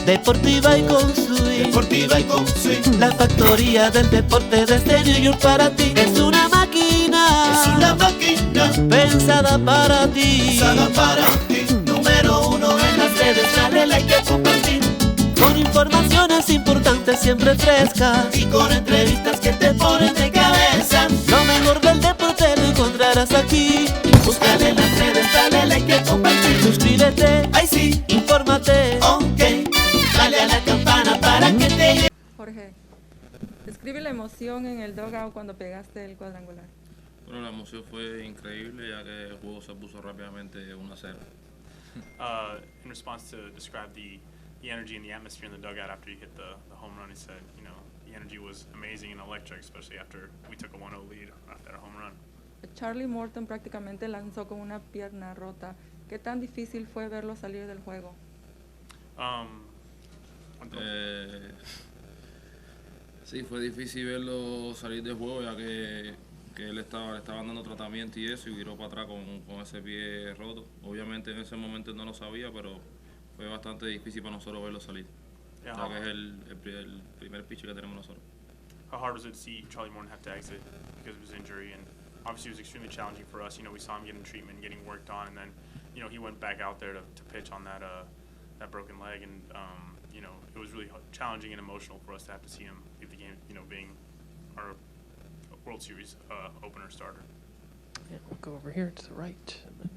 Deportiva y con swing. Deportiva y con swing. La factoría del deporte desde New York para ti. Es una máquina. Es una máquina Pensada para ti. pensada para ti. Número uno en las redes, dale like y compartir. Con informaciones importantes siempre frescas. Y con entrevistas que te ponen de cabeza. Lo mejor del deporte lo encontrarás aquí. Búscale en las redes, dale like y compartir. Suscríbete, Ay sí, infórmate. ok. Dale a la campana para que te llegue. Jorge, describe la emoción en el dugout cuando pegaste el cuadrangular. Bueno, la emoción fue increíble ya que el juego se puso rápidamente 1-0. In response to describe the energy and the atmosphere in the dugout after you hit the home run, he said, you know, the energy was amazing and electric, especially after we took a 1-0 lead after that home run. Charlie Morton prácticamente lanzó con una pierna rota. ¿Qué tan difícil fue verlo salir del juego? Sí, fue difícil verlo salir del juego ya que él le estaban dando tratamiento y eso y viró para atrás con ese pie roto. Obviamente en ese momento no lo sabía, pero fue bastante difícil para nosotros verlo salir, Yeah, ya que es el primer pitch que tenemos nosotros. how hard was it to see Charlie Morton have to exit because of his injury? And obviously it was extremely challenging for us. You know, we saw him getting treatment, getting worked on, and then, you know, he went back out there to pitch on that broken leg. And, you know, it was really challenging and emotional for us to have to see him leave the game, you know, being our World Series opener starter. Yeah, we'll go over here to the right. And then,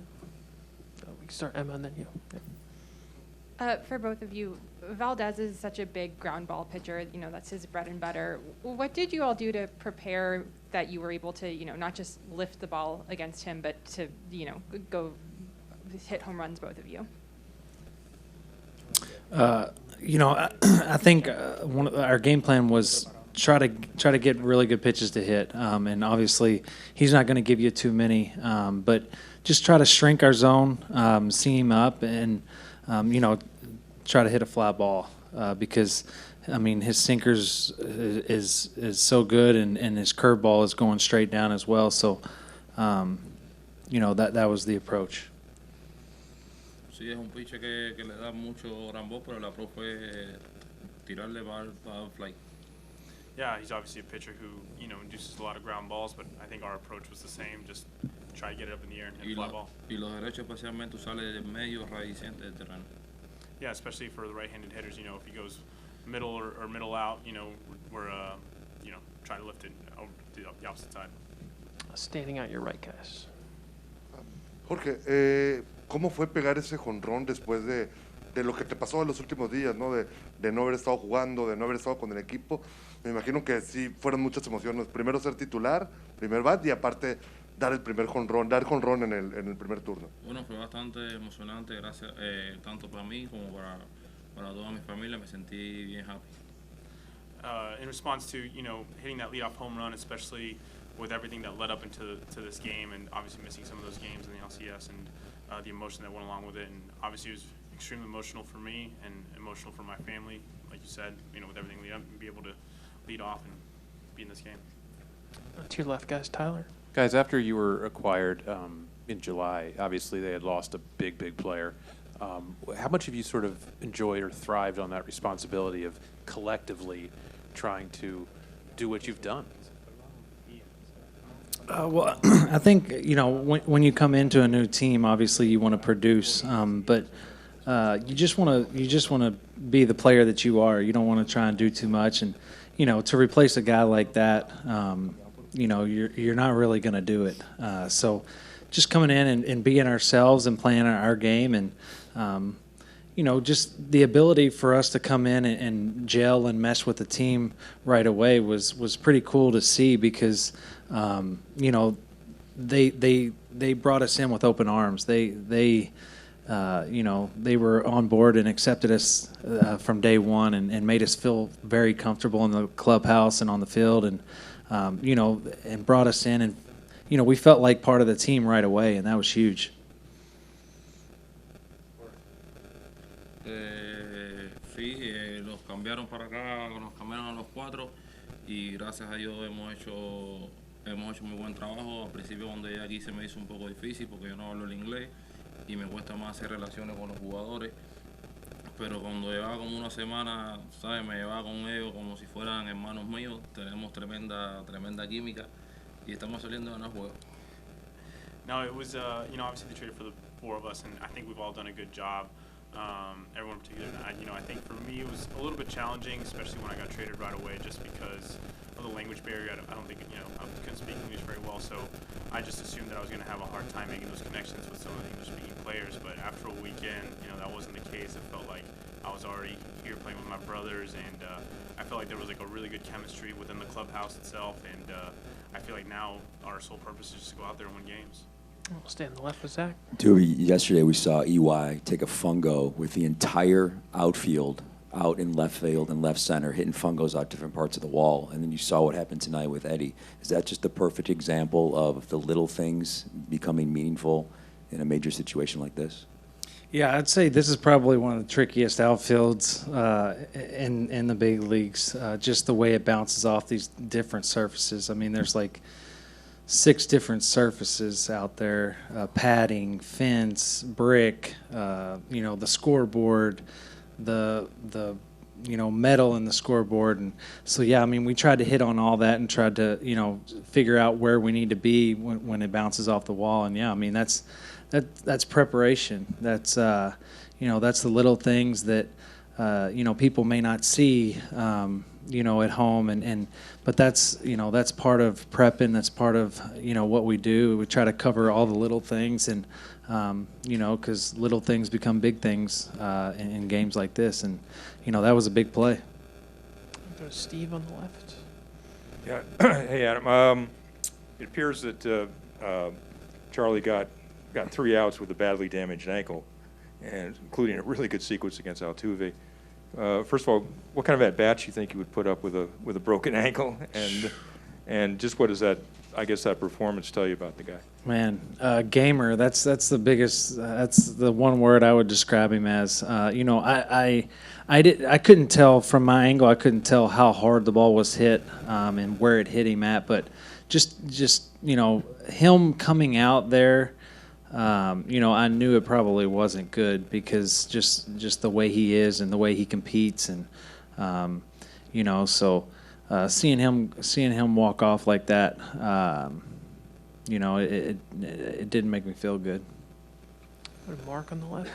we can start Emma and then you. Yeah. For both of you, Valdez is such a big ground ball pitcher. You know, that's his bread and butter. What did you all do to prepare that you were able to, you know, not just lift the ball against him, but to, you know, go hit home runs, both of you? You know, I think our game plan was try to get really good pitches to hit, and obviously he's not going to give you too many, but just try to shrink our zone, see him up, and you know, try to hit a fly ball because I mean his sinkers is so good, and his curveball is going straight down as well. So you know that was the approach. Sí, es un pitcher que le da mucho rambó, pero el approach fue tirarle para fly. Yeah, he's obviously a pitcher who, you know, induces a lot of ground balls, but I think our approach was the same, just try to get it up in the air and hit a fly ball. Y los derechos especialmente usarle del medio raíz del terreno. Yeah, especially for the right-handed hitters, you know, if he goes middle or middle out, you know, we're you know, try to lift it over to the opposite side. Standing out your right, guys. Jorge, ¿cómo fue pegar ese jonrón después de lo que te pasó en los últimos días, ¿no? De no haber estado jugando, de no haber estado con el equipo? Me imagino que sí fueron muchas emociones. Primero ser titular, primer bat, y aparte dar el primer jonrón, dar jonrón en el primer turno. Bueno, fue bastante emocionante, gracias, tanto para mí como para toda mi familia. Me sentí bien happy. In response to, you know, hitting that leadoff home run, especially with everything that led up into this game, and obviously missing some of those games in the LCS, and the emotion that went along with it, and obviously it was extremely emotional for me and emotional for my family, like you said, you know, with everything lead up, and be able to lead off and be in this game. To your left, guys. Tyler. Guys, after you were acquired in July, obviously they had lost a big player. How much have you sort of enjoyed or thrived on that responsibility of collectively trying to do what you've done? Well, I think, you know, when you come into a new team, obviously you want to produce, but you just want to be the player that you are. You don't want to try and do too much, and you know, to replace a guy like that, you know, you're not really going to do it. So, just coming in and being ourselves and playing our game, and you know, just the ability for us to come in and gel and mesh with the team right away was pretty cool to see because. You know, they brought us in with open arms. They you know, they were on board and accepted us from day one and made us feel very comfortable in the clubhouse and on the field, and you know, and brought us in, and you know, we felt like part of the team right away, and that was huge. Sí, los cambiaron para acá, nos cambiaron a los 4 y gracias a Dios hemos hecho muy buen trabajo. Al principio cuando llegué aquí se me hizo un poco difícil porque yo no hablo el inglés y me cuesta más hacer relaciones con los jugadores, pero cuando llevaba como una semana, ¿sabes? Me llevaba con ellos como si fueran hermanos míos. Tenemos tremenda química y estamos saliendo de ganar juegos. No, it was, obviously they traded for the four of us, and I think we've all done a good job. Everyone in particular, and I think for me it was a little bit challenging, especially when I got traded right away, just because of the language barrier. I don't think, I couldn't speak English very well, so I just assumed that I was going to have a hard time making those connections with some of the English-speaking players. But after a weekend, that wasn't the case. It felt like I was already here playing with my brothers, and I felt like there was like a really good chemistry within the clubhouse itself, and I feel like now our sole purpose is just to go out there and win games. We'll stay on the left with Zach. Dewey, yesterday we saw EY take a fungo with the entire outfield out in left field and left center, hitting fungos out different parts of the wall. And then you saw what happened tonight with Eddie. Is that just the perfect example of the little things becoming meaningful in a major situation like this? Yeah, I'd say this is probably one of the trickiest outfields in the big leagues. Just the way it bounces off these different surfaces. I mean, there's like 6 different surfaces out there: padding, fence, brick, the scoreboard, the metal in the scoreboard. And so yeah, I mean, we tried to hit on all that and tried to figure out where we need to be when it bounces off the wall. And yeah, I mean, that's preparation. That's that's the little things that people may not see at home, but that's part of prepping. That's part of what we do. We try to cover all the little things, and because little things become big things in games like this. And that was a big play. There's Steve on the left. Yeah. Hey, Adam. It appears that Charlie got 3 outs with a badly damaged ankle, and including a really good sequence against Altuve. First of all, what kind of at-bats you think you would put up with a broken ankle, and just what does that performance tell you about the guy? Man, gamer. That's the biggest. That's the one word I would describe him as. I couldn't tell from my angle. I couldn't tell how hard the ball was hit and where it hit him at. But just him coming out there. I knew it probably wasn't good because just the way he is and the way he competes, and so seeing him walk off like that, it didn't make me feel good. Mark on the left.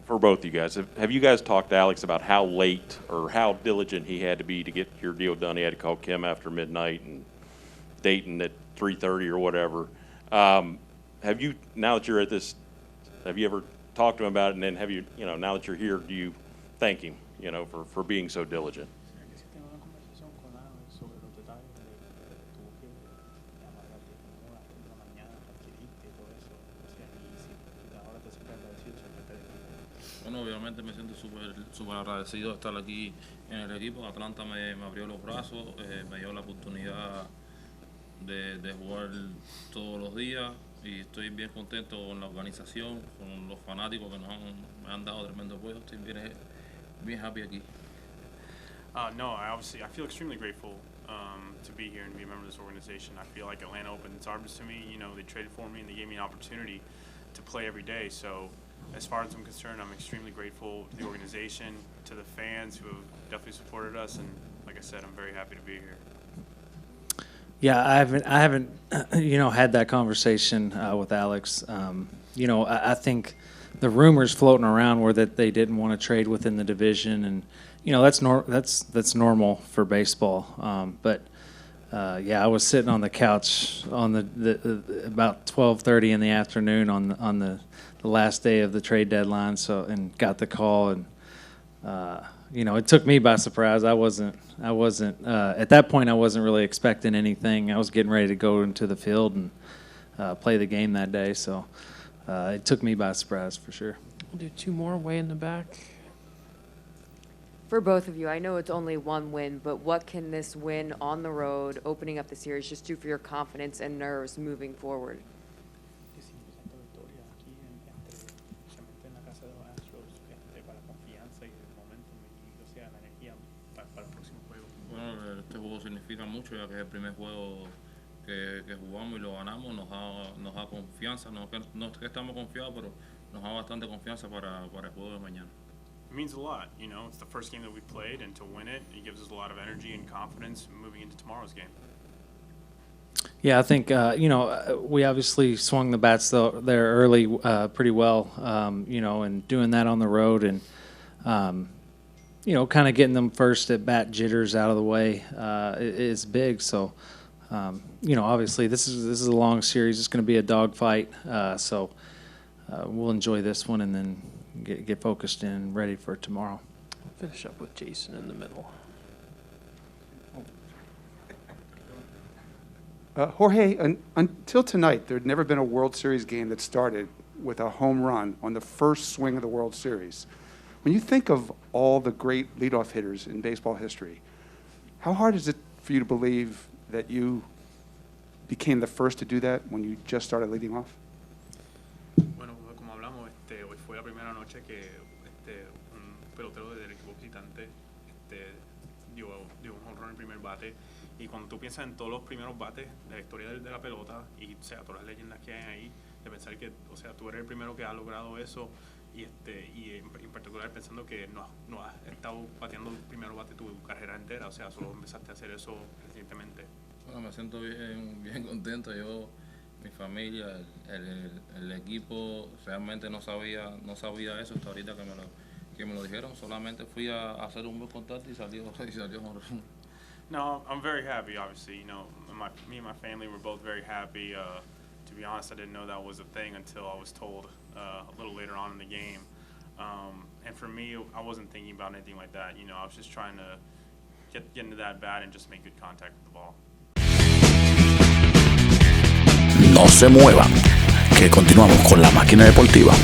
For both of you guys, have you guys talked to Alex about how late or how diligent he had to be to get your deal done? He had to call Kim after midnight and Dayton at 3:30 or whatever. Have you, now that you're at this, have you ever talked to him about it? And then have you, now that you're here, do you thank him, for being so diligent? Bueno, obviamente me siento súper agradecido de estar aquí en el equipo. Atlanta me abrió los brazos, me dio la oportunidad de jugar todos los días, y estoy bien contento con la organización, con los fanáticos que me han dado tremendo apoyo. Estoy bien happy aquí. No, I feel extremely grateful to be here and be a member of this organization. I feel like Atlanta opened its arms to me. They traded for me and they gave me an opportunity to play every day. So as far as I'm concerned, I'm extremely grateful to the organization, to the fans who have definitely supported us, and like I said, I'm very happy to be here. Yeah, I haven't had that conversation with Alex. I think the rumors floating around were that they didn't want to trade within the division, and that's normal for baseball. But I was sitting on the couch on the about 12:30 in the afternoon on the last day of the trade deadline, and got the call, and it took me by surprise. I wasn't at that point. I wasn't really expecting anything. I was getting ready to go into the field and play the game that day, so it took me by surprise for sure. We'll do 2 more way in the back. For both of you, I know it's only one win, but what can this win on the road, opening up the series, just do for your confidence and nerves moving forward? Bueno, este juego significa mucho, ya que es el primer juego que jugamos y lo ganamos. Nos da confianza. No es que estamos confiados, pero nos da bastante confianza para el juego de mañana. It means a lot, you know. It's the first game that we played, and to win it, it gives us a lot of energy and confidence moving into tomorrow's game. Yeah, I think we obviously swung the bats there early pretty well, and doing that on the road and kind of getting them first at bat jitters out of the way is big. So obviously this is a long series. It's going to be a dogfight. So we'll enjoy this one and then get focused and ready for tomorrow. Finish up with Jason in the middle. Jorge, until tonight, there had never been a World Series game that started with a home run on the first swing of the World Series. When you think of all the great leadoff hitters in baseball history, how hard is it for you to believe that you became the first to do that when you just started leading off? Bueno, como hablamos, hoy fue la primera noche que un pelotero del equipo visitante dio un home run en el primer bate. Y cuando tú piensas en todos los primeros bates de la historia de la pelota y todas las leyendas que hay ahí, de pensar que tú eres el primero que ha logrado eso y en particular pensando que no has estado bateando el primer bate tu carrera entera, solo empezaste a hacer eso recientemente. Bueno, me siento bien contento. Yo, mi familia, el equipo realmente no sabía eso hasta ahorita que me lo dijeron. Solamente fui a hacer un buen contacto y salió home run. No, I'm very happy, obviously. You know, me and my family were both very happy. To be honest, I didn't know that was a thing until I was told a little later on in the game. And for me, I wasn't thinking about anything like that. You know, I was just trying to get into that bat and just make good contact with the ball. No se muevan, que continuamos con la máquina deportiva.